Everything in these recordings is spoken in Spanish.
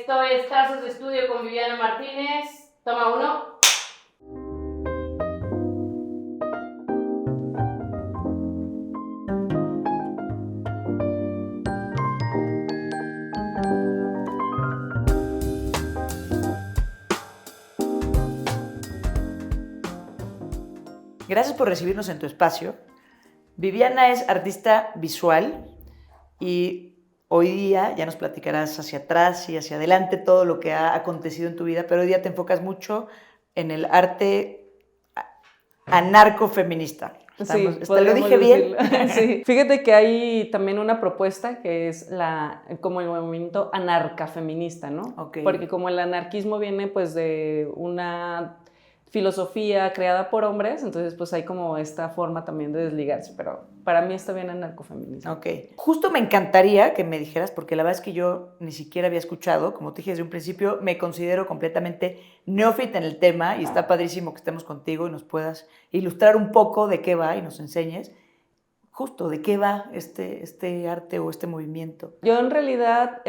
Esto es Trazos de Estudio con Viviana Martínez. Toma 1. Gracias por recibirnos en tu espacio. Viviana es artista visual y hoy día ya nos platicarás hacia atrás y hacia adelante todo lo que ha acontecido en tu vida, pero hoy día te enfocas mucho en el arte anarcofeminista. Sí, ¿lo dije bien? Sí. Fíjate que hay también una propuesta que es como el movimiento anarcafeminista, ¿no? Okay. Porque como el anarquismo viene pues de una filosofía creada por hombres, entonces pues hay como esta forma también de desligarse, pero para mí está bien anarcofeminista. Ok. Justo me encantaría que me dijeras, porque la verdad es que yo ni siquiera había escuchado, como te dije desde un principio, me considero completamente neófita en el tema y está padrísimo que estemos contigo y nos puedas ilustrar un poco de qué va y nos enseñes justo de qué va este arte o este movimiento. Yo en realidad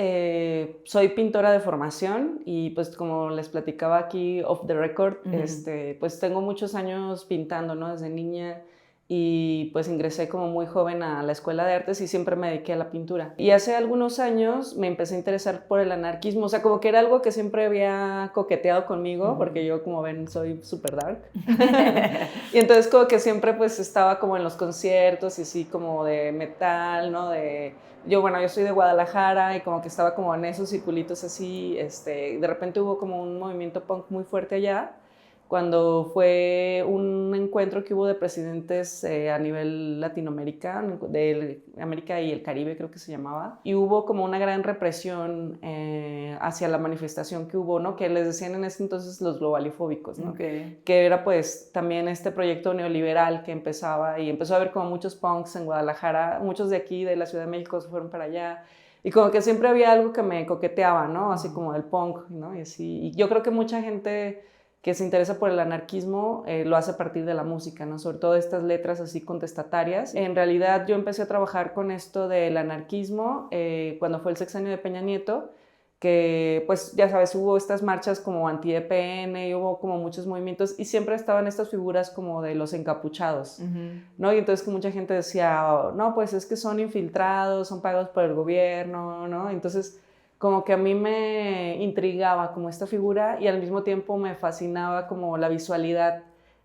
soy pintora de formación y pues como les platicaba aquí off the record, pues tengo muchos años pintando, ¿no? Desde niña y pues ingresé como muy joven a la escuela de artes y siempre me dediqué a la pintura. Y hace algunos años me empecé a interesar por el anarquismo, o sea, como que era algo que siempre había coqueteado conmigo, porque yo, como ven, soy súper dark. Y entonces como que siempre pues estaba como en los conciertos y así como de metal, ¿no? Yo soy de Guadalajara y como que estaba como en esos circulitos así, de repente hubo como un movimiento punk muy fuerte allá, cuando fue un encuentro que hubo de presidentes a nivel latinoamericano, de América y el Caribe creo que se llamaba, y hubo como una gran represión hacia la manifestación que hubo, ¿no? Que les decían en ese entonces los globalifóbicos, ¿no? Okay. Que era pues también este proyecto neoliberal que empezaba y empezó a haber como muchos punks en Guadalajara, muchos de aquí de la Ciudad de México se fueron para allá, y como que siempre había algo que me coqueteaba, ¿no? Así como el punk, ¿no? Y así, y yo creo que mucha gente que se interesa por el anarquismo lo hace a partir de la música, ¿no? Sobre todo estas letras así contestatarias. En realidad yo empecé a trabajar con esto del anarquismo cuando fue el sexenio de Peña Nieto, que pues ya sabes, hubo estas marchas como anti-EPN y hubo como muchos movimientos y siempre estaban estas figuras como de los encapuchados, ¿no? Y entonces que mucha gente decía, oh, no, pues es que son infiltrados, son pagados por el gobierno, ¿no? Entonces como que a mí me intrigaba como esta figura y al mismo tiempo me fascinaba como la visualidad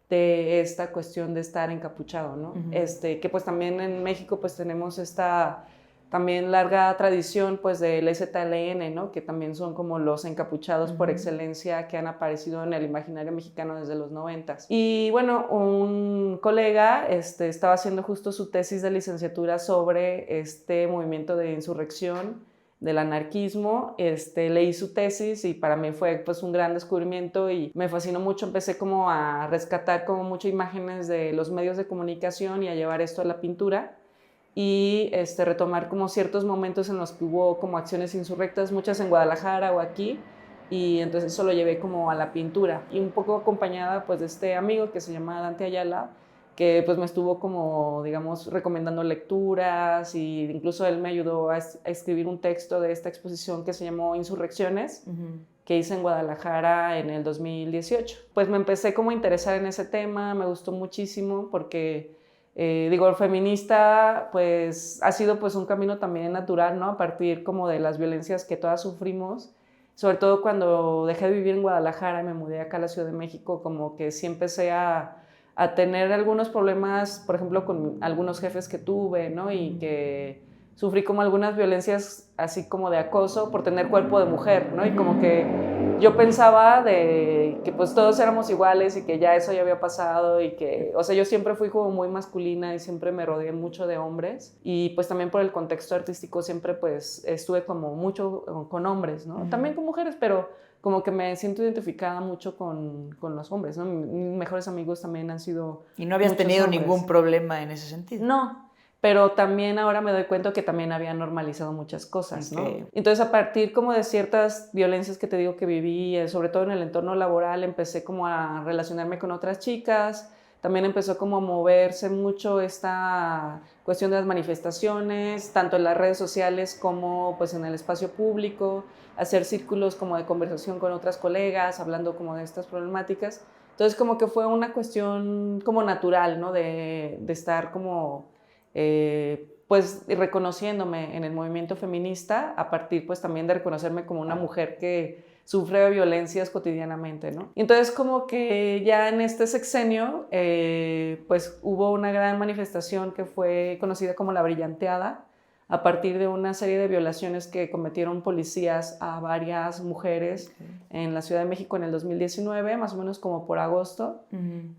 de esta cuestión de estar encapuchado, ¿no? Que pues también en México pues tenemos esta también larga tradición pues del EZLN, ¿no? Que también son como los encapuchados por excelencia que han aparecido en el imaginario mexicano desde los 90s. Y bueno, un colega estaba haciendo justo su tesis de licenciatura sobre este movimiento de insurrección del anarquismo, leí su tesis y para mí fue pues un gran descubrimiento y me fascinó mucho, empecé como a rescatar como muchas imágenes de los medios de comunicación y a llevar esto a la pintura y retomar como ciertos momentos en los que hubo como acciones insurrectas, muchas en Guadalajara o aquí, y entonces eso lo llevé como a la pintura y un poco acompañada pues de este amigo que se llama Dante Ayala, que pues me estuvo como, digamos, recomendando lecturas y incluso él me ayudó a escribir un texto de esta exposición que se llamó Insurrecciones, que hice en Guadalajara en el 2018. Pues me empecé como a interesar en ese tema, me gustó muchísimo porque, el feminista pues ha sido pues un camino también natural, ¿no? A partir como de las violencias que todas sufrimos, sobre todo cuando dejé de vivir en Guadalajara y me mudé acá a la Ciudad de México, como que sí empecé a tener algunos problemas, por ejemplo, con algunos jefes que tuve, ¿no? Y que sufrí como algunas violencias así como de acoso por tener cuerpo de mujer, ¿no? Y como que yo pensaba de que pues todos éramos iguales y que ya eso ya había pasado y que, o sea, yo siempre fui como muy masculina y siempre me rodeé mucho de hombres y pues también por el contexto artístico siempre pues estuve como mucho con hombres, ¿no? También con mujeres, pero como que me siento identificada mucho con los hombres, ¿no? Mis mejores amigos también han sido ¿Y no habías tenido hombres. Ningún problema en ese sentido? No, pero también ahora me doy cuenta que también había normalizado muchas cosas, Okay. ¿no? Entonces a partir como de ciertas violencias que te digo que viví, sobre todo en el entorno laboral, empecé como a relacionarme con otras chicas, también empezó como a moverse mucho esta cuestión de las manifestaciones, tanto en las redes sociales como pues en el espacio público, hacer círculos como de conversación con otras colegas, hablando como de estas problemáticas. Entonces como que fue una cuestión como natural, ¿no? De estar como pues reconociéndome en el movimiento feminista a partir pues también de reconocerme como una mujer que sufre violencias cotidianamente, ¿no? Y entonces como que ya en este sexenio pues hubo una gran manifestación que fue conocida como la Brillanteada, a partir de una serie de violaciones que cometieron policías a varias mujeres en la Ciudad de México en el 2019, más o menos como por agosto.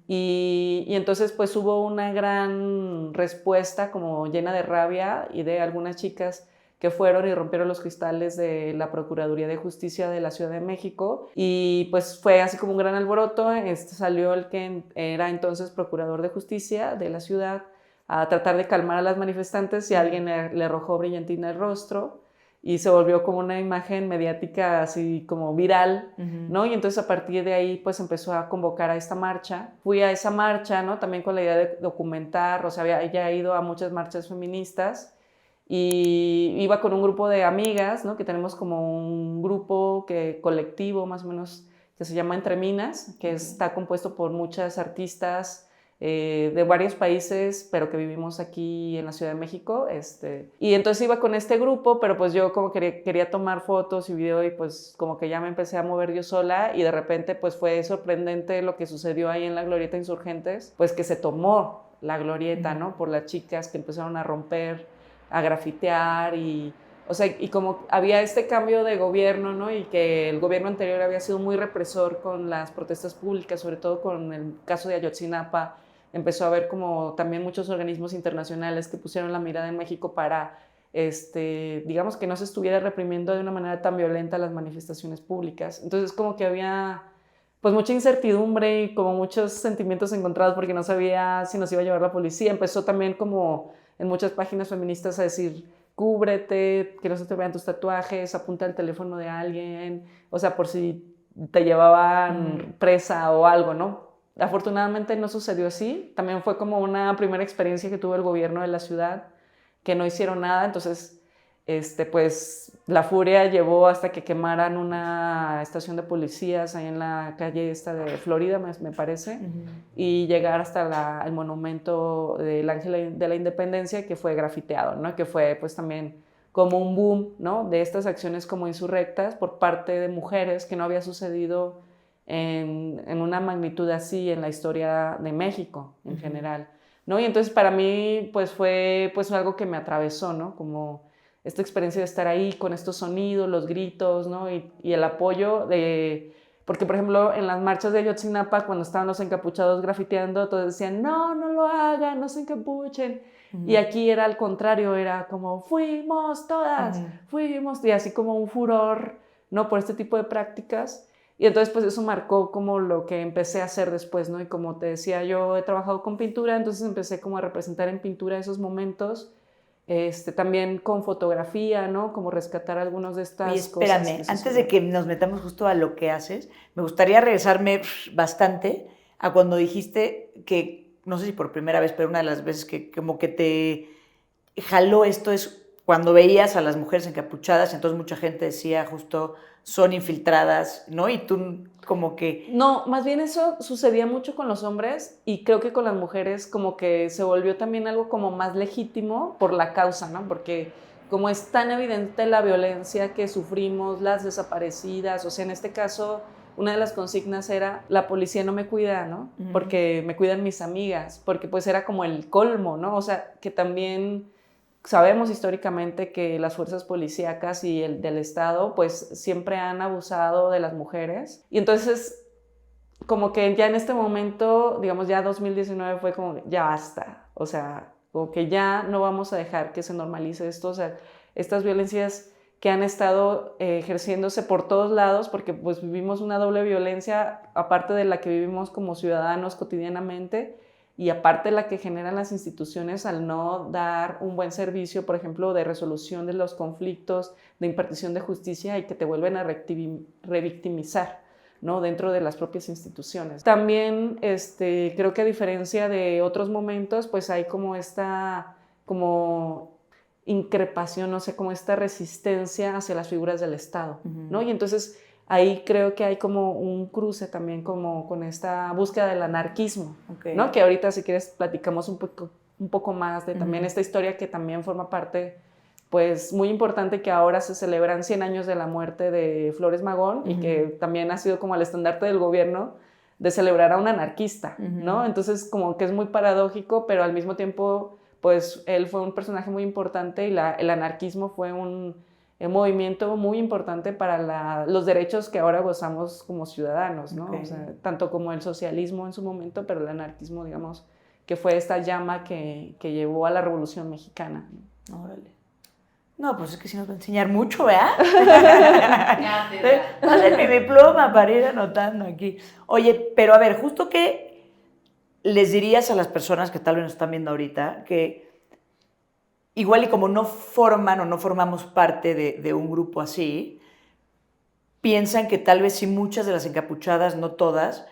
Y entonces pues hubo una gran respuesta como llena de rabia y de algunas chicas que fueron y rompieron los cristales de la Procuraduría de Justicia de la Ciudad de México, y pues fue así como un gran alboroto. Salió el que era entonces Procurador de Justicia de la ciudad a tratar de calmar a las manifestantes y alguien le arrojó brillantina al rostro y se volvió como una imagen mediática así como viral, ¿no? Y entonces a partir de ahí pues empezó a convocar a esta marcha. Fui a esa marcha, ¿no? También con la idea de documentar, o sea, había ya ido a muchas marchas feministas y iba con un grupo de amigas, ¿no? Que tenemos como un grupo colectivo más o menos que se llama Entre Minas, que está compuesto por muchas artistas de varios países, pero que vivimos aquí en la Ciudad de México. Y entonces iba con este grupo, pero pues yo como quería tomar fotos y video y pues como que ya me empecé a mover yo sola y de repente pues fue sorprendente lo que sucedió ahí en la Glorieta Insurgentes, pues que se tomó la glorieta, ¿no? Por las chicas que empezaron a romper, a grafitear o sea, y como había este cambio de gobierno, ¿no? Y que el gobierno anterior había sido muy represor con las protestas públicas, sobre todo con el caso de Ayotzinapa. Empezó a haber como también muchos organismos internacionales que pusieron la mirada en México para, digamos, que no se estuviera reprimiendo de una manera tan violenta las manifestaciones públicas. Entonces como que había pues mucha incertidumbre y como muchos sentimientos encontrados porque no sabía si nos iba a llevar la policía. Empezó también como en muchas páginas feministas a decir: cúbrete, que no se te vean tus tatuajes, apunta el teléfono de alguien, o sea, por si te llevaban presa o algo, ¿no? Afortunadamente no sucedió así. También fue como una primera experiencia que tuvo el gobierno de la ciudad, que no hicieron nada. Entonces, pues la furia llevó hasta que quemaran una estación de policías ahí en la calle esta de Florida, me parece, y llegar hasta el monumento del Ángel de la Independencia, que fue grafiteado, ¿no? Que fue pues también como un boom, ¿no? De estas acciones como insurrectas por parte de mujeres, que no había sucedido en una magnitud así en la historia de México en general, ¿no? Y entonces para mí pues fue pues algo que me atravesó, ¿no? Como esta experiencia de estar ahí con estos sonidos, los gritos, ¿no? Y el apoyo porque por ejemplo en las marchas de Ayotzinapa, cuando estaban los encapuchados grafiteando, todos decían: no lo hagan, no se encapuchen. Y aquí era al contrario, era como: fuimos todas, fuimos, y así como un furor, ¿no? Por este tipo de prácticas. Y entonces pues eso marcó como lo que empecé a hacer después, ¿no? Y como te decía, yo he trabajado con pintura, entonces empecé como a representar en pintura esos momentos, también con fotografía, ¿no? Como rescatar algunos de estas Oye, espérame, cosas. antes de que nos metamos justo a lo que haces, me gustaría regresarme bastante a cuando dijiste que, no sé si por primera vez, pero una de las veces que como que te jaló esto es cuando veías a las mujeres encapuchadas, entonces mucha gente decía justo: son infiltradas, ¿no? Y tú como que... No, más bien eso sucedía mucho con los hombres, y creo que con las mujeres como que se volvió también algo como más legítimo por la causa, ¿no? Porque como es tan evidente la violencia que sufrimos, las desaparecidas, o sea, en este caso una de las consignas era: la policía no me cuida, ¿no? Porque me cuidan mis amigas, porque pues era como el colmo, ¿no? O sea, que también sabemos históricamente que las fuerzas policíacas y el del Estado pues siempre han abusado de las mujeres. Y entonces como que ya en este momento, digamos ya 2019 fue como: ya basta, o sea, como que ya no vamos a dejar que se normalice esto, o sea, estas violencias que han estado ejerciéndose por todos lados, porque pues vivimos una doble violencia, aparte de la que vivimos como ciudadanos cotidianamente, y aparte la que generan las instituciones al no dar un buen servicio, por ejemplo, de resolución de los conflictos, de impartición de justicia, y que te vuelven a revictimizar, ¿no? Dentro de las propias instituciones. También creo que a diferencia de otros momentos, pues hay como esta como increpación, no sé, como esta resistencia hacia las figuras del Estado, ¿no? Y entonces ahí creo que hay como un cruce también como con esta búsqueda del anarquismo, ¿no? Que ahorita si quieres platicamos un poco más de también esta historia que también forma parte, pues muy importante, que ahora se celebran 100 años de la muerte de Flores Magón y que también ha sido como el estandarte del gobierno de celebrar a un anarquista, ¿no? Entonces como que es muy paradójico, pero al mismo tiempo pues él fue un personaje muy importante y el anarquismo fue un movimiento muy importante para los derechos que ahora gozamos como ciudadanos, ¿no? O sea, tanto como el socialismo en su momento, pero el anarquismo, digamos, que fue esta llama que llevó a la Revolución Mexicana, ¿no? Órale. No, pues es que sí nos va a enseñar mucho, ¿verdad? Ya, Pásenme mi pluma para ir anotando aquí. Oye, pero a ver, justo que les dirías a las personas que tal vez nos están viendo ahorita, que igual y como no forman o no formamos parte de un grupo así, piensan que tal vez sí muchas de las encapuchadas, no todas,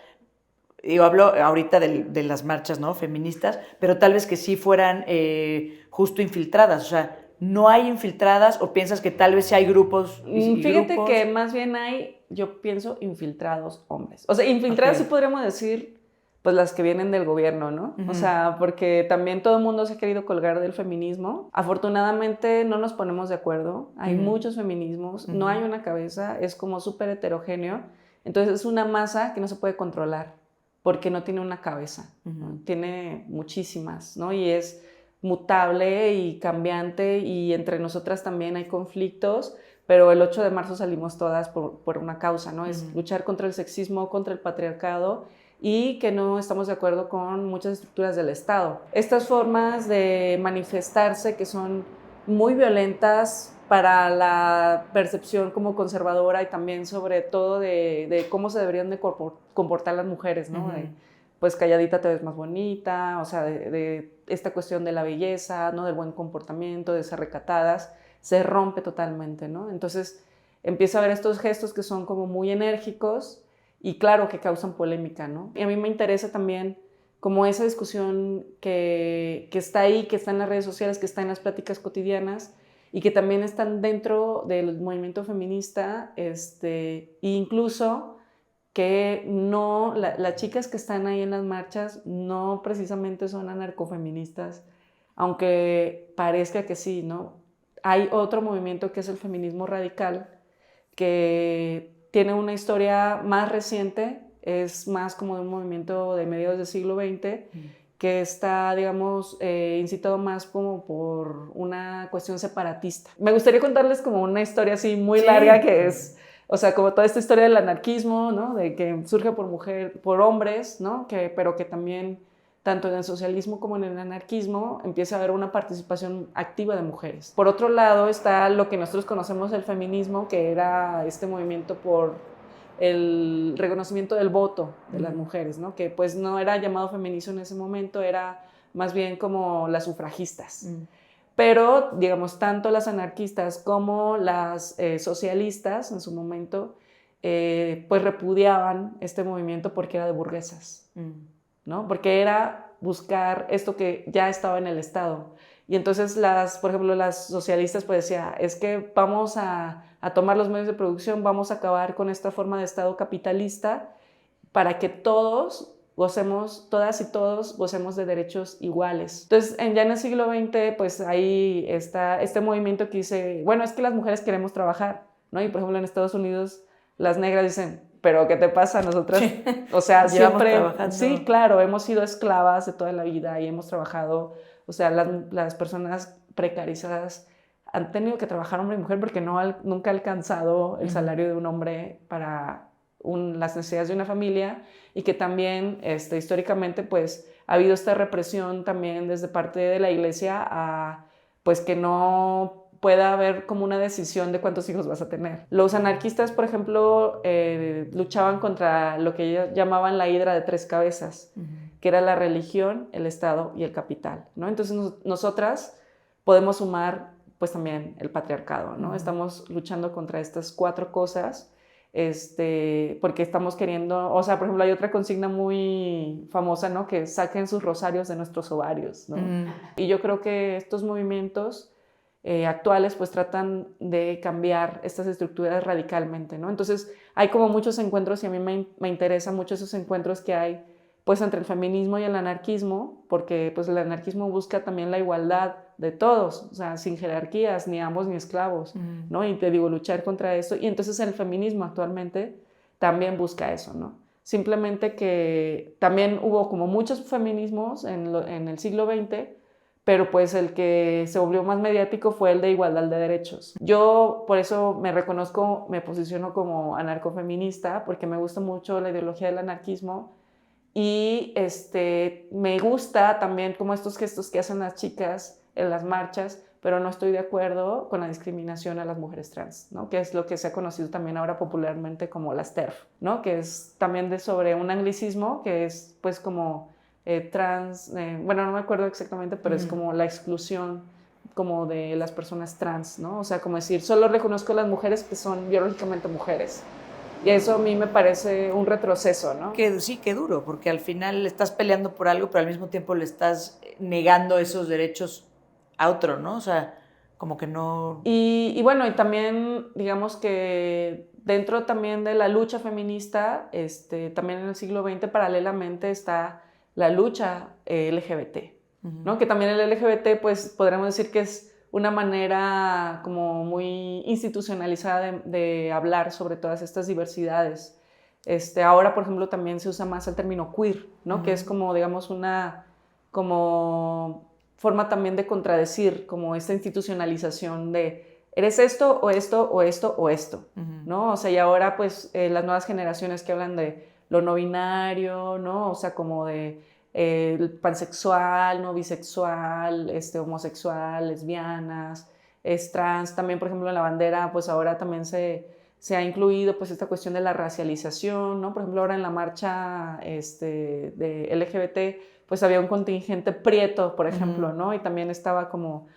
digo, hablo ahorita de las marchas, ¿no?, feministas, pero tal vez que sí fueran justo infiltradas, o sea, ¿no hay infiltradas o piensas que tal vez sí hay grupos y Fíjate grupos? que más bien hay, yo pienso, infiltrados hombres. O sea, infiltradas sí podríamos decir, pues las que vienen del gobierno, ¿no? O sea, porque también todo el mundo se ha querido colgar del feminismo. Afortunadamente no nos ponemos de acuerdo. Hay muchos feminismos, no hay una cabeza, es como súper heterogéneo. Entonces es una masa que no se puede controlar porque no tiene una cabeza, ¿no? Tiene muchísimas, ¿no? Y es mutable y cambiante, y entre nosotras también hay conflictos, pero el 8 de marzo salimos todas por una causa, ¿no? Es luchar contra el sexismo, contra el patriarcado, y que no estamos de acuerdo con muchas estructuras del Estado. Estas formas de manifestarse que son muy violentas para la percepción como conservadora y también sobre todo de cómo se deberían de comportar las mujeres, ¿no? Pues calladita te ves más bonita, o sea, de esta cuestión de la belleza, ¿no? Del buen comportamiento, de ser recatadas, se rompe totalmente, ¿no? Entonces empieza a haber estos gestos que son como muy enérgicos y claro que causan polémica, ¿no? Y a mí me interesa también como esa discusión que está ahí, que está en las redes sociales, que está en las pláticas cotidianas y que también están dentro del movimiento feminista, e incluso que no, las chicas que están ahí en las marchas no precisamente son anarcofeministas, aunque parezca que sí, ¿no? Hay otro movimiento que es el feminismo radical, que tiene una historia más reciente, es más como de un movimiento de mediados del siglo XX, que está, digamos, incitado más como por una cuestión separatista. Me gustaría contarles como una historia así muy larga que es... O sea, como toda esta historia del anarquismo, ¿no? De que surge por hombres, ¿no? Pero que también, tanto en el socialismo como en el anarquismo, empieza a haber una participación activa de mujeres. Por otro lado está lo que nosotros conocemos el feminismo, que era este movimiento por el reconocimiento del voto de las mujeres, ¿no? Que pues no era llamado feminismo en ese momento, era más bien como las sufragistas. Pero, digamos, tanto las anarquistas como las socialistas en su momento, pues repudiaban este movimiento porque era de burguesas, ¿no? Porque era buscar esto que ya estaba en el Estado. Y entonces, por ejemplo, las socialistas pues decían, es que vamos a tomar los medios de producción, vamos a acabar con esta forma de Estado capitalista para que todos gocemos, todas y todos gocemos de derechos iguales. Entonces, ya en el siglo XX, pues ahí está este movimiento que dice, bueno, es que las mujeres queremos trabajar, ¿no? Y por ejemplo en Estados Unidos las negras dicen, pero ¿qué te pasa? Nosotras, o sea, siempre, sí, claro, hemos sido esclavas de toda la vida y hemos trabajado, o sea, las personas precarizadas han tenido que trabajar hombre y mujer porque nunca ha alcanzado el salario de un hombre para las necesidades de una familia, y que también históricamente pues ha habido esta represión también desde parte de la iglesia a pues que no pueda haber como una decisión de cuántos hijos vas a tener. Los anarquistas, por ejemplo, luchaban contra lo que ellos llamaban la hidra de tres cabezas, que era la religión, el Estado y el capital, ¿no? Entonces nosotras podemos sumar pues también el patriarcado, ¿no? Estamos luchando contra estas cuatro cosas. porque estamos queriendo, o sea, por ejemplo, hay otra consigna muy famosa, ¿no? Que saquen sus rosarios de nuestros ovarios, ¿no? Y yo creo que estos movimientos actuales pues tratan de cambiar estas estructuras radicalmente, ¿no? Entonces hay como muchos encuentros y a mí me interesan mucho esos encuentros que hay pues entre el feminismo y el anarquismo, porque pues el anarquismo busca también la igualdad de todos, o sea, sin jerarquías, ni amos ni esclavos, ¿no? Y te digo, luchar contra eso. Y entonces el feminismo actualmente también busca eso, ¿no? Simplemente que también hubo como muchos feminismos en el siglo XX, pero pues el que se volvió más mediático fue el de igualdad de derechos. Yo por eso me reconozco, me posiciono como anarcofeminista, porque me gusta mucho la ideología del anarquismo y me gusta también como estos gestos que hacen las chicas en las marchas, pero no estoy de acuerdo con la discriminación a las mujeres trans, ¿no? Que es lo que se ha conocido también ahora popularmente como las TERF, ¿no? Que es también sobre un anglicismo que es pues como trans, bueno, no me acuerdo exactamente, pero es como la exclusión como de las personas trans, ¿no? O sea, como decir, solo reconozco a las mujeres que son biológicamente mujeres. Y eso a mí me parece un retroceso, ¿no? Sí, qué duro, porque al final estás peleando por algo, pero al mismo tiempo le estás negando esos derechos a otro, ¿no? O sea, como que no... Y bueno, y también, digamos que dentro también de la lucha feminista, también en el siglo XX paralelamente está la lucha LGBT, ¿no? Que también el LGBT, pues podríamos decir que es una manera como muy institucionalizada de hablar sobre todas estas diversidades. Ahora, por ejemplo, también se usa más el término queer, ¿no? Que es como, digamos, una como forma también de contradecir como esta institucionalización de eres esto o esto o esto o esto, ¿no? O sea, y ahora pues las nuevas generaciones que hablan de lo no binario, ¿no? O sea, como de pansexual, no bisexual, homosexual, lesbianas, es trans. También, por ejemplo, en la bandera, pues ahora también se ha incluido pues esta cuestión de la racialización, ¿no? Por ejemplo, ahora en la marcha de LGBT, pues había un contingente prieto, por ejemplo, ¿no? Y también estaba como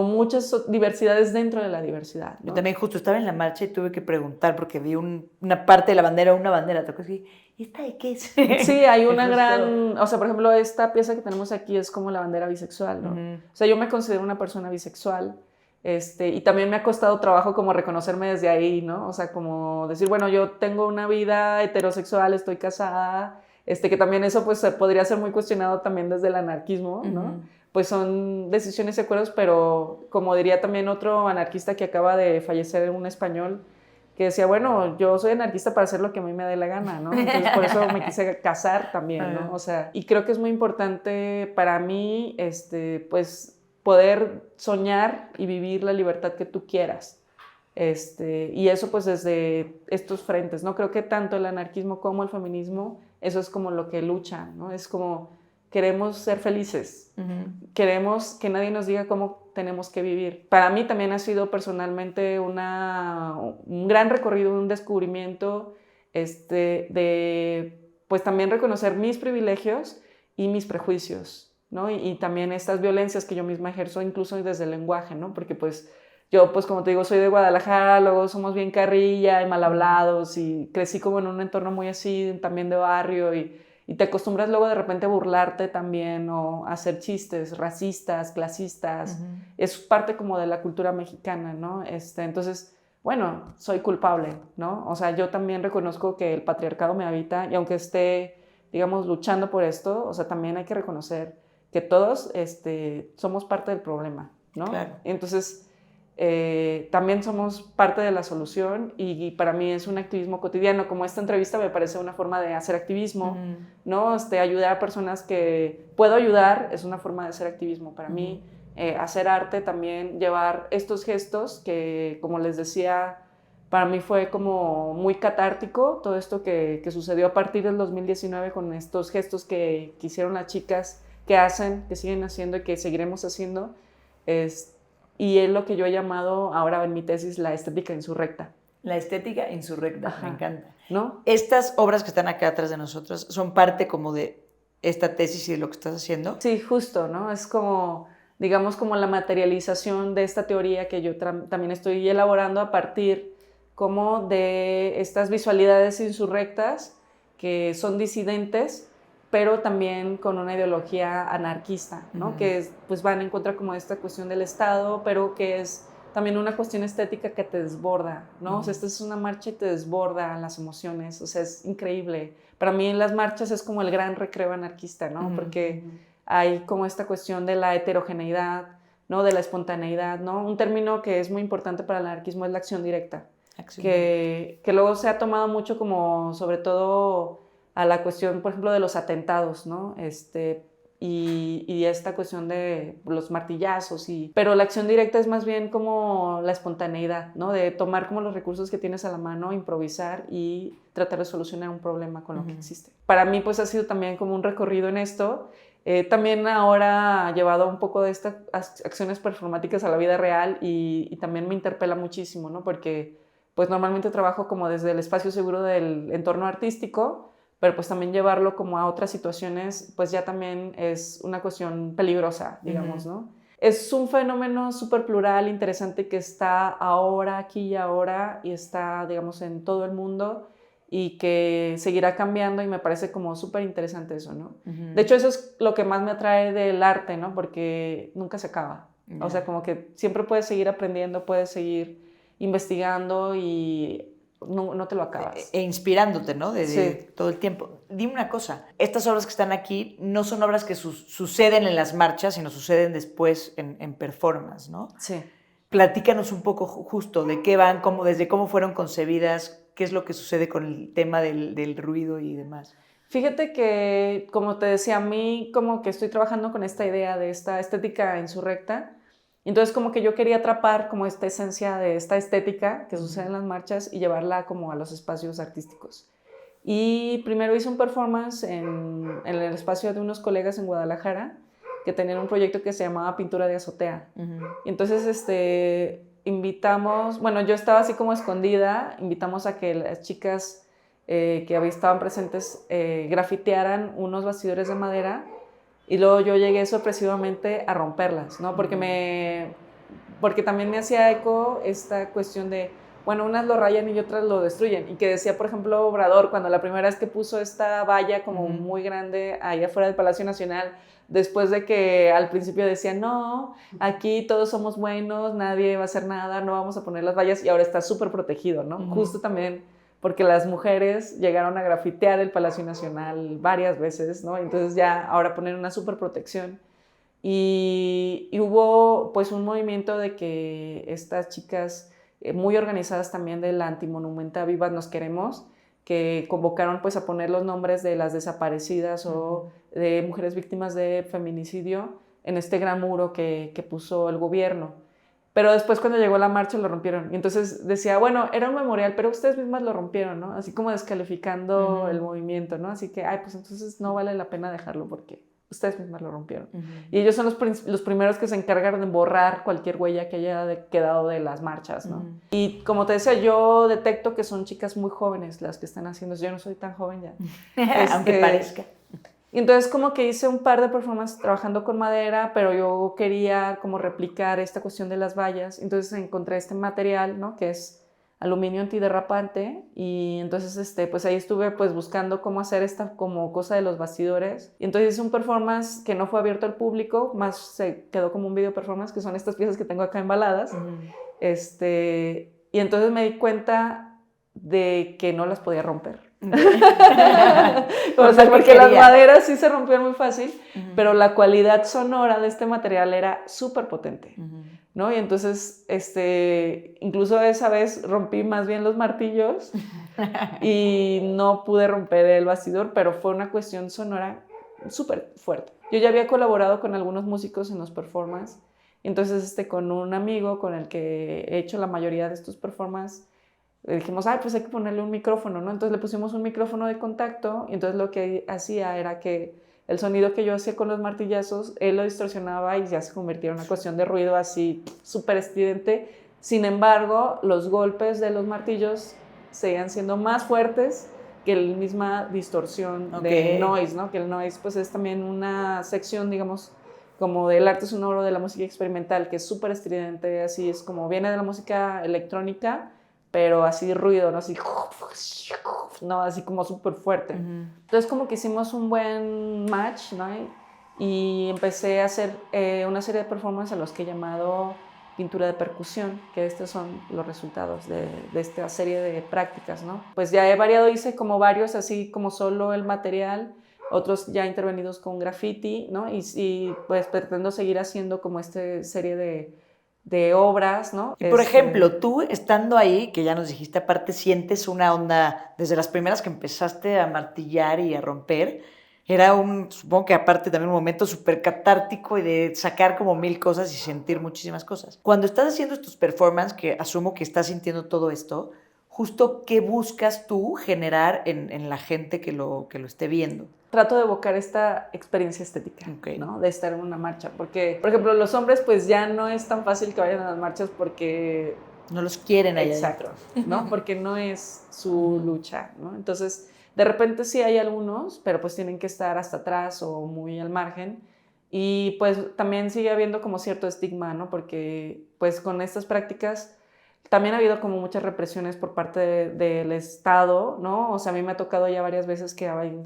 muchas diversidades dentro de la diversidad, ¿no? Yo también justo estaba en la marcha y tuve que preguntar porque vi una parte de la bandera, una bandera, tocó así, ¿y esta de qué es? Sí, hay una gran, o sea, por ejemplo, esta pieza que tenemos aquí es como la bandera bisexual, ¿no? O sea, yo me considero una persona bisexual, y también me ha costado trabajo como reconocerme desde ahí, ¿no? O sea, como decir, bueno, yo tengo una vida heterosexual, estoy casada, que también eso pues podría ser muy cuestionado también desde el anarquismo, ¿no? Pues son decisiones y acuerdos, pero como diría también otro anarquista que acaba de fallecer, un español, que decía, bueno, yo soy anarquista para hacer lo que a mí me dé la gana, ¿no? Entonces por eso me quise casar también, ¿no? O sea, y creo que es muy importante para mí, pues poder soñar y vivir la libertad que tú quieras. Y eso pues desde estos frentes, ¿no? Creo que tanto el anarquismo como el feminismo, eso es como lo que luchan, ¿no? Es como queremos ser felices, queremos que nadie nos diga cómo tenemos que vivir. Para mí también ha sido personalmente un gran recorrido, un descubrimiento de pues también reconocer mis privilegios y mis prejuicios, ¿no? Y también estas violencias que yo misma ejerzo incluso desde el lenguaje, ¿no? Porque pues yo, pues como te digo, soy de Guadalajara, luego somos bien carrilla y mal hablados y crecí como en un entorno muy así, también de barrio y te acostumbras luego de repente a burlarte también o a hacer chistes racistas, clasistas. Es parte como de la cultura mexicana, ¿no? Entonces, bueno, soy culpable, ¿no? O sea, yo también reconozco que el patriarcado me habita y aunque esté, digamos, luchando por esto, o sea, también hay que reconocer que todos somos parte del problema, ¿no? Claro. Entonces, también somos parte de la solución y para mí es un activismo cotidiano. Como esta entrevista me parece una forma de hacer activismo, ¿no? Ayudar a personas que puedo ayudar es una forma de hacer activismo para mí. Hacer arte también, llevar estos gestos que, como les decía, para mí fue como muy catártico todo esto que sucedió a partir del 2019 con estos gestos que hicieron las chicas, que hacen, que siguen haciendo y que seguiremos haciendo. Y es lo que yo he llamado ahora en mi tesis la estética insurrecta. La estética insurrecta, Ajá. me encanta. ¿No? Estas obras que están acá atrás de nosotros son parte como de esta tesis y de lo que estás haciendo. Sí, justo, ¿no? Es como, digamos, como la materialización de esta teoría que yo también estoy elaborando a partir como de estas visualidades insurrectas que son disidentes, pero también con una ideología anarquista, ¿no? Que pues van en contra como de esta cuestión del Estado, pero que es también una cuestión estética que te desborda, ¿no? O sea, esta es una marcha y te desborda las emociones, o sea, es increíble. Para mí las marchas es como el gran recreo anarquista, ¿no? Porque hay como esta cuestión de la heterogeneidad, ¿no? De la espontaneidad, ¿no? Un término que es muy importante para el anarquismo es la acción directa, que luego se ha tomado mucho como, sobre todo, a la cuestión, por ejemplo, de los atentados, ¿no? Y esta cuestión de los martillazos, pero la acción directa es más bien como la espontaneidad, ¿no? De tomar como los recursos que tienes a la mano, improvisar y tratar de solucionar un problema con lo que existe. Para mí, pues ha sido también como un recorrido en esto. También ahora llevado un poco de estas acciones performáticas a la vida real y también me interpela muchísimo, ¿no? Porque pues normalmente trabajo como desde el espacio seguro del entorno artístico, pero pues también llevarlo como a otras situaciones, pues ya también es una cuestión peligrosa, digamos, ¿no? Es un fenómeno súper plural, interesante, que está ahora, aquí y ahora, y está, digamos, en todo el mundo, y que seguirá cambiando, y me parece como súper interesante eso, ¿no? De hecho, eso es lo que más me atrae del arte, ¿no? Porque nunca se acaba. O sea, como que siempre puedes seguir aprendiendo, puedes seguir investigando y no te lo acabas. E inspirándote, ¿no? Sí. Todo el tiempo. Dime una cosa, estas obras que están aquí no son obras que suceden en las marchas, sino suceden después en performance, ¿no? Sí. Platícanos un poco justo de qué van, desde cómo fueron concebidas, qué es lo que sucede con el tema del ruido y demás. Fíjate que, como te decía, a mí como que estoy trabajando con esta idea de esta estética insurrecta. Entonces como que yo quería atrapar como esta esencia de esta estética que sucede en las marchas y llevarla como a los espacios artísticos. Y primero hice un performance en el espacio de unos colegas en Guadalajara que tenían un proyecto que se llamaba Pintura de Azotea. Y entonces invitamos, bueno, yo estaba así como escondida, invitamos a que las chicas que estaban presentes grafitearan unos bastidores de madera. Y luego yo llegué sorpresivamente a romperlas, ¿no? Porque también me hacía eco esta cuestión de, bueno, unas lo rayan y otras lo destruyen. Y que decía, por ejemplo, Obrador, cuando la primera vez que puso esta valla como muy grande ahí afuera del Palacio Nacional, después de que al principio decía, no, aquí todos somos buenos, nadie va a hacer nada, no vamos a poner las vallas, y ahora está súper protegido, ¿no? Justo también porque las mujeres llegaron a grafitear el Palacio Nacional varias veces, ¿no? Entonces ya ahora ponen una súper protección. Y hubo pues un movimiento de que estas chicas muy organizadas también de la Antimonumenta Vivas Nos Queremos, que convocaron pues a poner los nombres de las desaparecidas o de mujeres víctimas de feminicidio en este gran muro que puso el gobierno. Pero después cuando llegó la marcha lo rompieron. Y entonces decía, bueno, era un memorial, pero ustedes mismas lo rompieron, ¿no? Así como descalificando el movimiento, ¿no? Así que, pues entonces no vale la pena dejarlo porque ustedes mismas lo rompieron. Y ellos son los primeros que se encargaron de borrar cualquier huella que haya quedado de las marchas, ¿no? Y como te decía, yo detecto que son chicas muy jóvenes las que están haciendo eso. Yo no soy tan joven ya. Aunque parezca. Y entonces como que hice un par de performances trabajando con madera, pero yo quería como replicar esta cuestión de las vallas. Entonces encontré este material, ¿no? Que es aluminio antiderrapante, y entonces pues ahí estuve pues buscando cómo hacer esta como cosa de los bastidores. Y entonces hice un performance que no fue abierto al público, más se quedó como un video performance, que son estas piezas que tengo acá embaladas. Y entonces me di cuenta de que no las podía romper. O sea, porque las maderas sí se rompían muy fácil, pero la cualidad sonora de este material era súper potente, ¿no? Y entonces, incluso esa vez rompí más bien los martillos y no pude romper el bastidor, pero fue una cuestión sonora súper fuerte. Yo ya había colaborado con algunos músicos en los performances, entonces con un amigo con el que he hecho la mayoría de estos performances, le dijimos, pues hay que ponerle un micrófono, ¿no? Entonces le pusimos un micrófono de contacto, y entonces lo que hacía era que el sonido que yo hacía con los martillazos, él lo distorsionaba y ya se convertía en una cuestión de ruido así súper estridente. Sin embargo, los golpes de los martillos seguían siendo más fuertes que la misma distorsión del noise, ¿no? Que el noise pues es también una sección, digamos, como del arte sonoro de la música experimental, que es súper estridente, así es como viene de la música electrónica, pero así ruido, ¿no? Así, no, así como súper fuerte. Entonces como que hicimos un buen match, ¿no? Y empecé a hacer una serie de performances a los que he llamado pintura de percusión, que estos son los resultados de esta serie de prácticas, ¿no? Pues ya he variado, hice como varios, así como solo el material, otros ya intervenidos con graffiti, ¿no? Y pues pretendo seguir haciendo como esta serie de obras, ¿no? Y por ejemplo, tú estando ahí, que ya nos dijiste, aparte sientes una onda, desde las primeras que empezaste a martillar y a romper, era supongo que aparte también un momento súper catártico y de sacar como 1000 cosas y sentir muchísimas cosas. Cuando estás haciendo estos performances, que asumo que estás sintiendo todo esto, justo ¿qué buscas tú generar en la gente que lo esté viendo? Trato de evocar esta experiencia estética, Okay. ¿no? De estar en una marcha, porque, por ejemplo, los hombres pues ya no es tan fácil que vayan a las marchas porque... No los quieren allá Exacto, adentro. ¿no? Porque no es su lucha, ¿no? Entonces, de repente sí hay algunos, pero pues tienen que estar hasta atrás o muy al margen. Y pues también sigue habiendo como cierto estigma, ¿no? Porque pues con estas prácticas también ha habido como muchas represiones por parte del Estado, ¿no? O sea, a mí me ha tocado ya varias veces que hay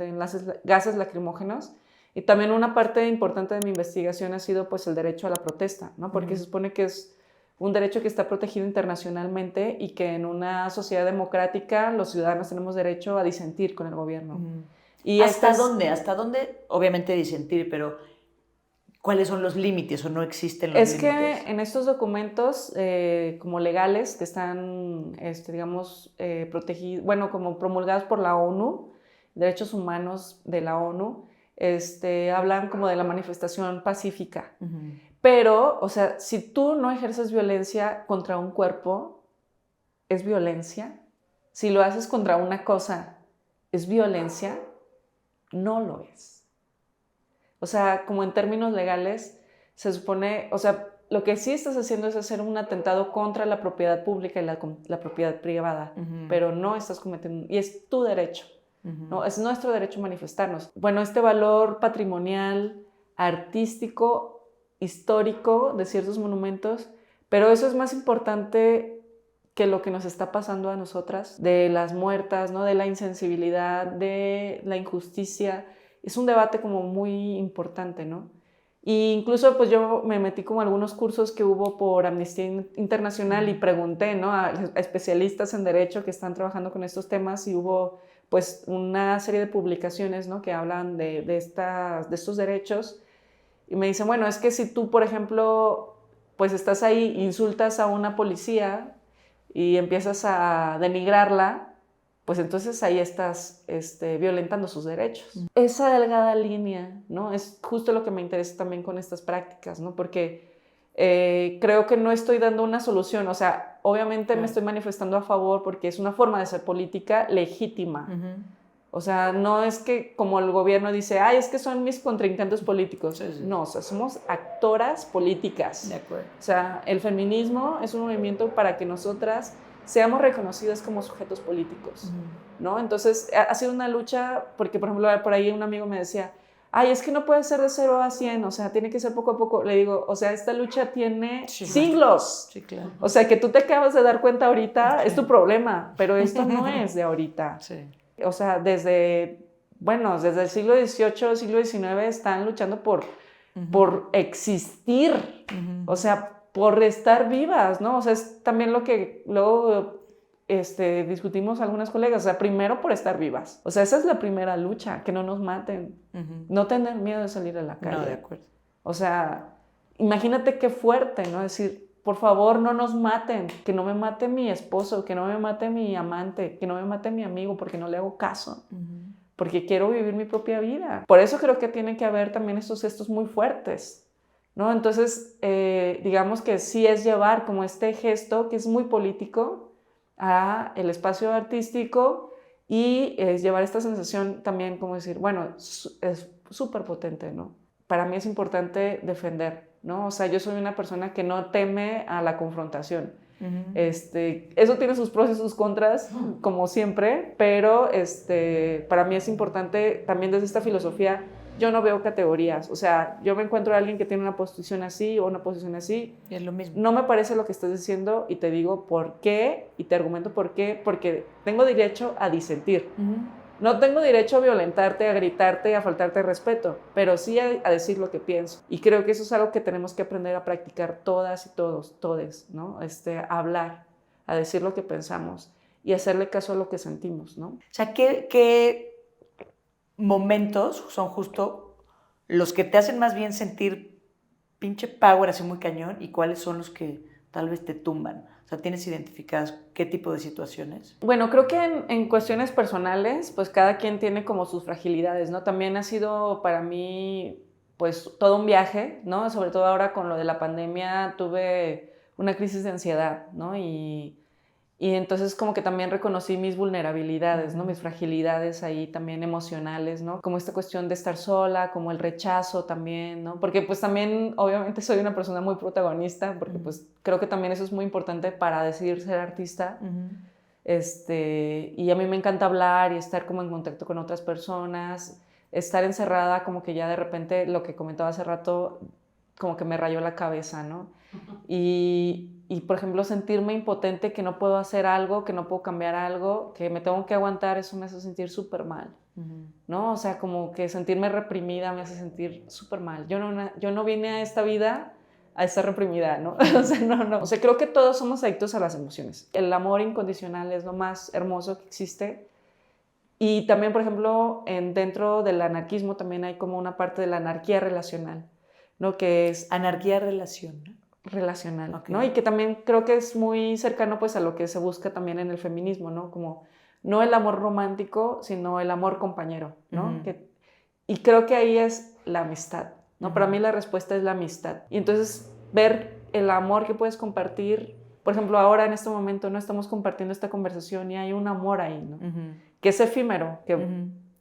gases lacrimógenos. Y también una parte importante de mi investigación ha sido pues el derecho a la protesta, ¿no? Porque se supone que es un derecho que está protegido internacionalmente y que en una sociedad democrática los ciudadanos tenemos derecho a disentir con el gobierno. Y ¿Hasta dónde? ¿Hasta dónde? Obviamente disentir, pero ¿cuáles son los límites o no existen los límites? Es que en estos documentos como legales que están, digamos, protegidos, bueno, como promulgados por la ONU, Derechos Humanos de la ONU, hablan como de la manifestación pacífica. Pero, o sea, si tú no ejerces violencia contra un cuerpo, ¿es violencia? Si lo haces contra una cosa, ¿es violencia? No lo es. O sea, como en términos legales, se supone, o sea, lo que sí estás haciendo es hacer un atentado contra la propiedad pública y la propiedad privada, pero no estás cometiendo, y es tu derecho, ¿no? Es nuestro derecho manifestarnos. Bueno, este valor patrimonial, artístico, histórico de ciertos monumentos, pero eso es más importante que lo que nos está pasando a nosotras, de las muertas, ¿no? De la insensibilidad, de la injusticia. Es un debate como muy importante, ¿no? E incluso pues yo me metí como algunos cursos que hubo por Amnistía Internacional y pregunté, ¿no? a especialistas en derecho que están trabajando con estos temas y hubo pues una serie de publicaciones, ¿no? Que hablan de estos derechos. Y me dicen, bueno, es que si tú, por ejemplo, pues estás ahí, insultas a una policía y empiezas a denigrarla, pues entonces ahí estás violentando sus derechos. Esa delgada línea, ¿no? Es justo lo que me interesa también con estas prácticas, ¿no? Porque creo que no estoy dando una solución, o sea, obviamente me estoy manifestando a favor porque es una forma de ser política legítima. O sea, no es que como el gobierno dice, ay, es que son mis contrincantes políticos. Sí. No, o sea, somos actoras políticas. De acuerdo. O sea, el feminismo es un movimiento para que nosotras seamos reconocidas como sujetos políticos, ¿no? Entonces, ha sido una lucha, porque, por ejemplo, por ahí un amigo me decía, ay, es que no puede ser de 0 a 100, o sea, tiene que ser poco a poco. Le digo, o sea, esta lucha tiene siglos. Sí, claro. O sea, que tú te acabas de dar cuenta ahorita, es tu problema, pero esto no es de ahorita. Sí. O sea, desde el siglo XVIII, siglo XIX están luchando por existir, o sea, por estar vivas, ¿no? O sea, es también lo que luego discutimos algunas colegas, o sea, primero por estar vivas. O sea, esa es la primera lucha, que no nos maten, no tener miedo de salir a la calle. No, de acuerdo. O sea, imagínate qué fuerte, ¿no? Decir, por favor, no nos maten, que no me mate mi esposo, que no me mate mi amante, que no me mate mi amigo porque no le hago caso, porque quiero vivir mi propia vida. Por eso creo que tiene que haber también estos gestos muy fuertes, ¿no? Entonces, digamos que sí es llevar como este gesto que es muy político a el espacio artístico y es llevar esta sensación también como decir, bueno, es súper potente, ¿no? Para mí es importante defender, ¿no? O sea, yo soy una persona que no teme a la confrontación. Eso tiene sus pros y sus contras, como siempre, pero para mí es importante también desde esta filosofía yo no veo categorías. O sea, yo me encuentro a alguien que tiene una posición así o una posición así. Es lo mismo. No me parece lo que estás diciendo y te digo por qué y te argumento por qué. Porque tengo derecho a disentir. No tengo derecho a violentarte, a gritarte, a faltarte respeto, pero sí a decir lo que pienso. Y creo que eso es algo que tenemos que aprender a practicar todas y todos, todes, ¿no? A hablar, a decir lo que pensamos y hacerle caso a lo que sentimos, ¿no? O sea, ¿qué momentos son justo los que te hacen más bien sentir pinche power así muy cañón y cuáles son los que tal vez te tumban? O sea, ¿tienes identificadas qué tipo de situaciones? Bueno, creo que en cuestiones personales, pues cada quien tiene como sus fragilidades, ¿no? También ha sido para mí, pues, todo un viaje, ¿no? Sobre todo ahora con lo de la pandemia tuve una crisis de ansiedad, ¿no? Y entonces como que también reconocí mis vulnerabilidades, ¿no? Mis fragilidades ahí también emocionales, ¿no? Como esta cuestión de estar sola, como el rechazo también, ¿no? Porque pues también obviamente soy una persona muy protagonista, porque pues creo que también eso es muy importante para decidir ser artista. Y a mí me encanta hablar y estar como en contacto con otras personas, estar encerrada como que ya de repente, lo que comentaba hace rato, como que me rayó la cabeza, ¿no? Y, por ejemplo, sentirme impotente, que no puedo hacer algo, que no puedo cambiar algo, que me tengo que aguantar, eso me hace sentir súper mal, ¿no? O sea, como que sentirme reprimida me hace sentir súper mal. Yo no vine a esta vida a estar reprimida, ¿no? O sea, no. O sea, creo que todos somos adictos a las emociones. El amor incondicional es lo más hermoso que existe. Y también, por ejemplo, dentro del anarquismo también hay como una parte de la anarquía relacional, ¿no? Que es Anarquía relacional. ¿no? Y que también creo que es muy cercano pues a lo que se busca también en el feminismo, ¿no? Como no el amor romántico, sino el amor compañero, ¿no? Y creo que ahí es la amistad, ¿no? Para mí la respuesta es la amistad. Y entonces ver el amor que puedes compartir, por ejemplo, ahora en este momento no estamos compartiendo esta conversación y hay un amor ahí, ¿no? Que es efímero,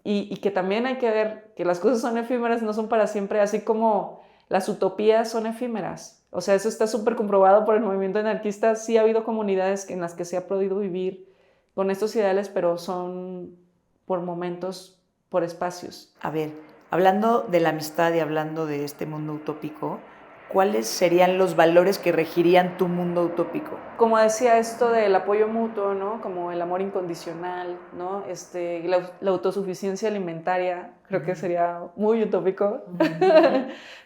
y que también hay que ver que las cosas son efímeras, no son para siempre, así como las utopías son efímeras. O sea, eso está súper comprobado por el movimiento anarquista. Sí ha habido comunidades en las que se ha podido vivir con estos ideales, pero son por momentos, por espacios. A ver, hablando de la amistad y hablando de este mundo utópico, ¿cuáles serían los valores que regirían tu mundo utópico? Como decía, esto del apoyo mutuo, ¿no? Como el amor incondicional, ¿no? La autosuficiencia alimentaria, creo que sería muy utópico.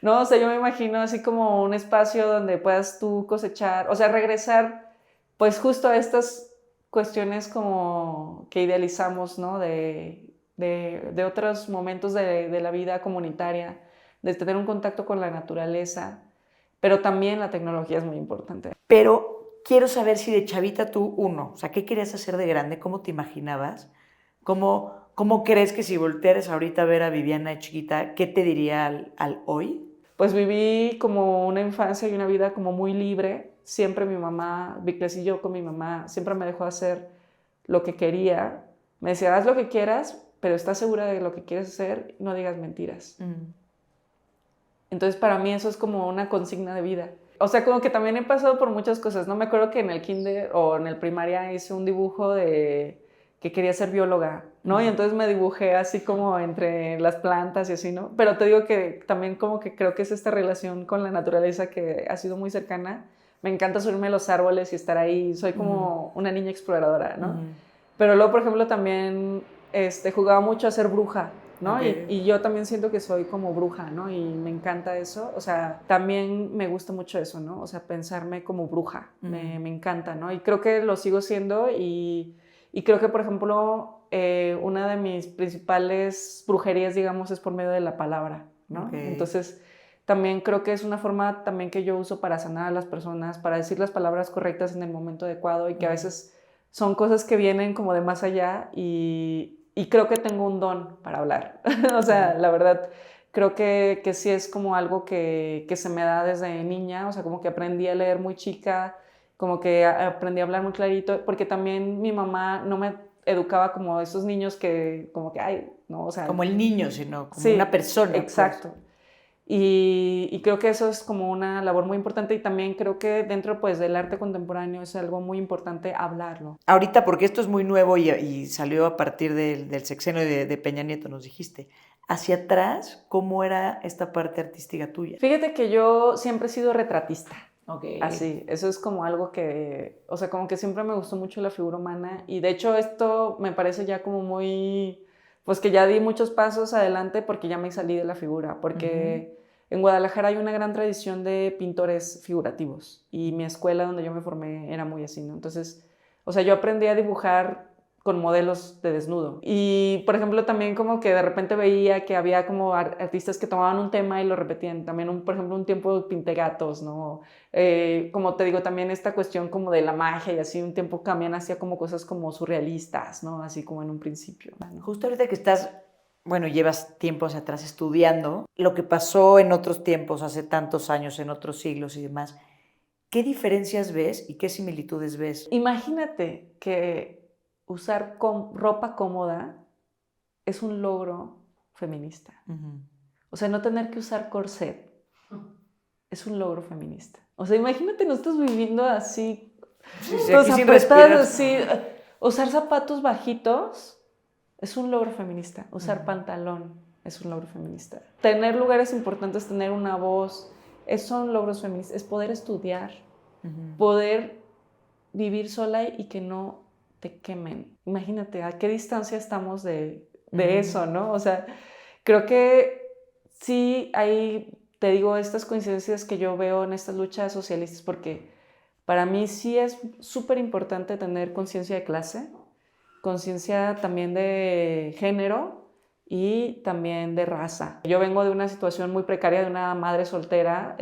¿No? O sea, yo me imagino así como un espacio donde puedas tú cosechar, o sea, regresar pues justo a estas cuestiones como que idealizamos, ¿no? De otros momentos de la vida comunitaria, de tener un contacto con la naturaleza. Pero también la tecnología es muy importante. Pero quiero saber si de chavita tú, o sea, ¿qué querías hacer de grande? ¿Cómo te imaginabas? ¿Cómo crees que si voltearas ahorita a ver a Viviana de chiquita, qué te diría al hoy? Pues viví como una infancia y una vida como muy libre. Siempre mi mamá, crecí yo con mi mamá, siempre me dejó hacer lo que quería. Me decía, haz lo que quieras, pero estás segura de lo que quieres hacer, no digas mentiras. Entonces, para mí eso es como una consigna de vida. O sea, como que también he pasado por muchas cosas. No me acuerdo que en el kinder o en el primaria hice un dibujo de que quería ser bióloga, ¿no? Y entonces me dibujé así como entre las plantas y así, ¿no? Pero te digo que también como que creo que es esta relación con la naturaleza que ha sido muy cercana. Me encanta subirme a los árboles y estar ahí. Soy como una niña exploradora, ¿no? Pero luego, por ejemplo, también jugaba mucho a ser bruja, ¿no? Y yo también siento que soy como bruja, ¿no? Y me encanta eso. O sea, también me gusta mucho eso, ¿no? O sea, pensarme como bruja. Me encanta, ¿no? Y creo que lo sigo siendo y creo que, por ejemplo, una de mis principales brujerías, digamos, es por medio de la palabra, ¿no? Entonces, también creo que es una forma también que yo uso para sanar a las personas, para decir las palabras correctas en el momento adecuado y que a veces son cosas que vienen como de más allá y creo que tengo un don para hablar. O sea, la verdad, creo que sí es como algo que se me da desde niña, o sea, como que aprendí a leer muy chica, como que aprendí a hablar muy clarito, porque también mi mamá no me educaba como esos niños que, como que, ay, no, o sea... Como el niño, sino como una persona. Exacto. Pues. Y creo que eso es como una labor muy importante y también creo que dentro pues del arte contemporáneo es algo muy importante hablarlo. Ahorita, porque esto es muy nuevo y salió a partir del sexenio de Peña Nieto, nos dijiste. Hacia atrás, ¿cómo era esta parte artística tuya? Fíjate que yo siempre he sido retratista. Ok. Así, eso es como algo que, o sea, como que siempre me gustó mucho la figura humana y de hecho esto me parece ya como muy, pues que ya di muchos pasos adelante porque ya me salí de la figura, porque en Guadalajara hay una gran tradición de pintores figurativos y mi escuela donde yo me formé era muy así, ¿no? Entonces, o sea, yo aprendí a dibujar con modelos de desnudo. Y, por ejemplo, también como que de repente veía que había como artistas que tomaban un tema y lo repetían. También, por ejemplo, un tiempo pinté gatos, ¿no? Como te digo, también esta cuestión como de la magia y así, un tiempo también hacía como cosas como surrealistas, ¿no? Así como en un principio, ¿no? Justo ahorita que estás, bueno, llevas tiempo hacia atrás estudiando, lo que pasó en otros tiempos, hace tantos años, en otros siglos y demás, ¿qué diferencias ves y qué similitudes ves? Imagínate que usar ropa cómoda es un logro feminista. O sea, no tener que usar corset es un logro feminista. O sea, imagínate nosotros viviendo así, Sí, sí, todos aquí sin apretados, respirar. así. Usar zapatos bajitos es un logro feminista. Usar Ujú. pantalón es un logro feminista. Tener lugares importantes, tener una voz, son logros feministas. Es poder estudiar, poder vivir sola y que no te quemen. Imagínate a qué distancia estamos de eso, ¿no? O sea, creo que sí hay, te digo, estas coincidencias que yo veo en estas luchas socialistas, porque para mí sí es súper importante tener conciencia de clase, conciencia también de género y también de raza. Yo vengo de una situación muy precaria, de una madre soltera,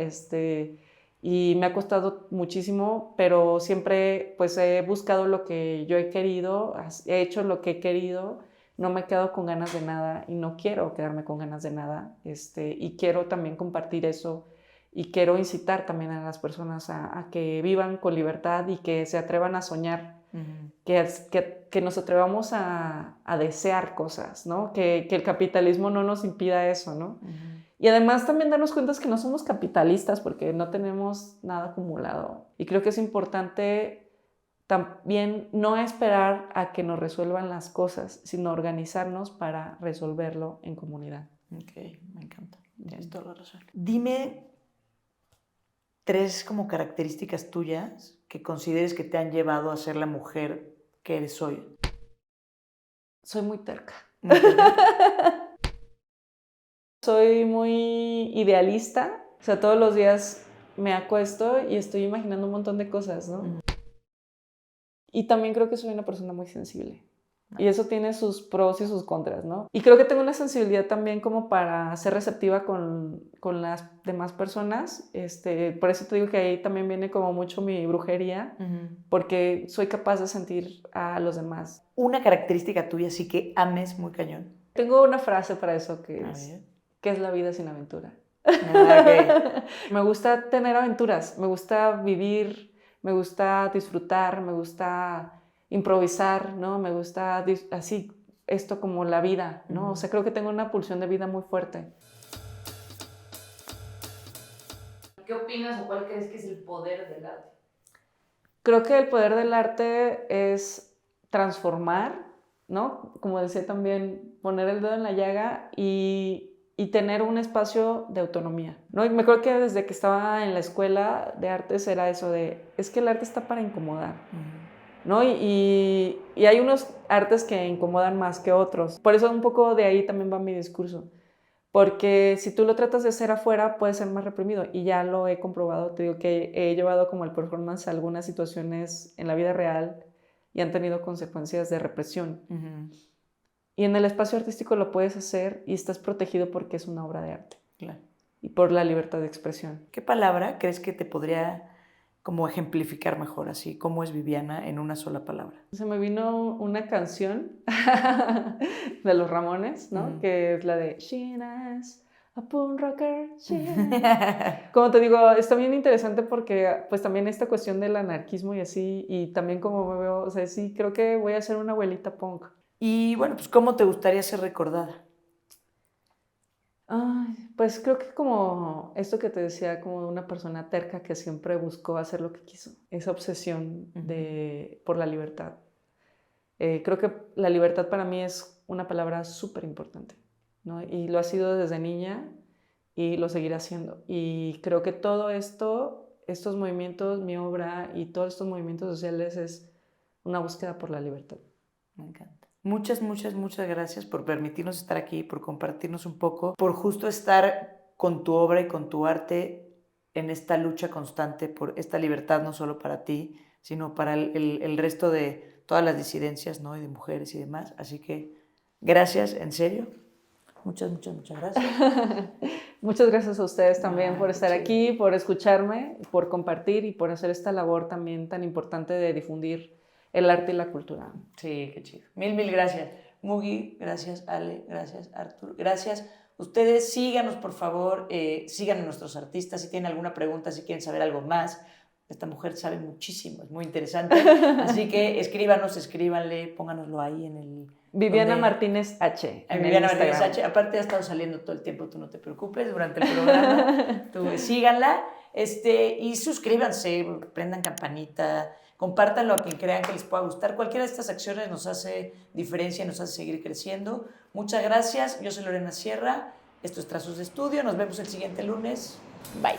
y me ha costado muchísimo, pero siempre pues he buscado lo que yo he querido, he hecho lo que he querido, no me he quedado con ganas de nada y no quiero quedarme con ganas de nada, y quiero también compartir eso y quiero incitar también a las personas a que vivan con libertad y que se atrevan a soñar, que nos atrevamos a desear cosas, ¿no? Que el capitalismo no nos impida eso, ¿no? Y además también darnos cuenta que no somos capitalistas porque no tenemos nada acumulado. Y creo que es importante también no esperar a que nos resuelvan las cosas, sino organizarnos para resolverlo en comunidad. Ok, me encanta. Tienes toda la razón. Dime 3 como características tuyas que consideres que te han llevado a ser la mujer que eres hoy. Soy muy terca. Muy terca. Soy muy idealista, o sea, todos los días me acuesto y estoy imaginando un montón de cosas, ¿no? Y también creo que soy una persona muy sensible. Y eso tiene sus pros y sus contras, ¿no? Y creo que tengo una sensibilidad también como para ser receptiva con las demás personas. Por eso te digo que ahí también viene como mucho mi brujería, porque soy capaz de sentir a los demás. Una característica tuya sí que ames muy cañón. Tengo una frase para eso que A es, ver. ¿qué es la vida sin aventura? Ah, ok. Me gusta tener aventuras, me gusta vivir, me gusta disfrutar, me gusta improvisar, ¿no? Me gusta así, esto como la vida, ¿no? O sea, creo que tengo una pulsión de vida muy fuerte. ¿Qué opinas o cuál crees que es el poder del arte? Creo que el poder del arte es transformar, ¿no? Como decía también, poner el dedo en la llaga y tener un espacio de autonomía, ¿no? Y me acuerdo que desde que estaba en la escuela de artes era eso de, es que el arte está para incomodar, ¿no? Y hay unos artes que incomodan más que otros. Por eso un poco de ahí también va mi discurso. Porque si tú lo tratas de hacer afuera, puede ser más reprimido. Y ya lo he comprobado. Te digo que he llevado como el performance a algunas situaciones en la vida real y han tenido consecuencias de represión. Y en el espacio artístico lo puedes hacer y estás protegido porque es una obra de arte. Claro. Y por la libertad de expresión. ¿Qué palabra crees que te podría como ejemplificar mejor así? ¿Cómo es Viviana en una sola palabra? Se me vino una canción de los Ramones, ¿no? Que es la de She is a punk rocker, she is. Como te digo, está bien interesante porque pues también esta cuestión del anarquismo y así, y también como me veo, o sea, sí, creo que voy a ser una abuelita punk. Y bueno, pues ¿cómo te gustaría ser recordada? Ay, pues creo que como esto que te decía, como una persona terca que siempre buscó hacer lo que quiso, esa obsesión por la libertad. Creo que la libertad para mí es una palabra súper importante. ¿no? Y lo ha sido desde niña y lo seguirá haciendo. Y creo que todo esto, estos movimientos, mi obra y todos estos movimientos sociales es una búsqueda por la libertad. Me encanta. Muchas, muchas, muchas gracias por permitirnos estar aquí, por compartirnos un poco, por justo estar con tu obra y con tu arte en esta lucha constante por esta libertad, no solo para ti, sino para el resto de todas las disidencias, ¿no? Y de mujeres y demás. Así que gracias, en serio. Muchas, muchas, muchas gracias. Muchas gracias a ustedes también Ay, por qué estar chido. aquí, por escucharme, por compartir y por hacer esta labor también tan importante de difundir el arte y la cultura. Sí, qué chido. Mil gracias. Mugi, gracias. Ale, gracias. Artur, gracias. Ustedes síganos, por favor, sigan a nuestros artistas. Si tienen alguna pregunta, si quieren saber algo más. Esta mujer sabe muchísimo, es muy interesante. Así que escríbanos, escríbanle, pónganoslo ahí en el... Viviana donde- Martínez H. A en Viviana el Martínez Instagram. H. Aparte ha estado saliendo todo el tiempo, tú no te preocupes, durante el programa. Tú, síganla y suscríbanse, prendan campanita, compártanlo a quien crean que les pueda gustar. Cualquiera de estas acciones nos hace diferencia, nos hace seguir creciendo. Muchas gracias, yo soy Lorena Sierra, esto es Trazos de Estudio, nos vemos el siguiente lunes. Bye.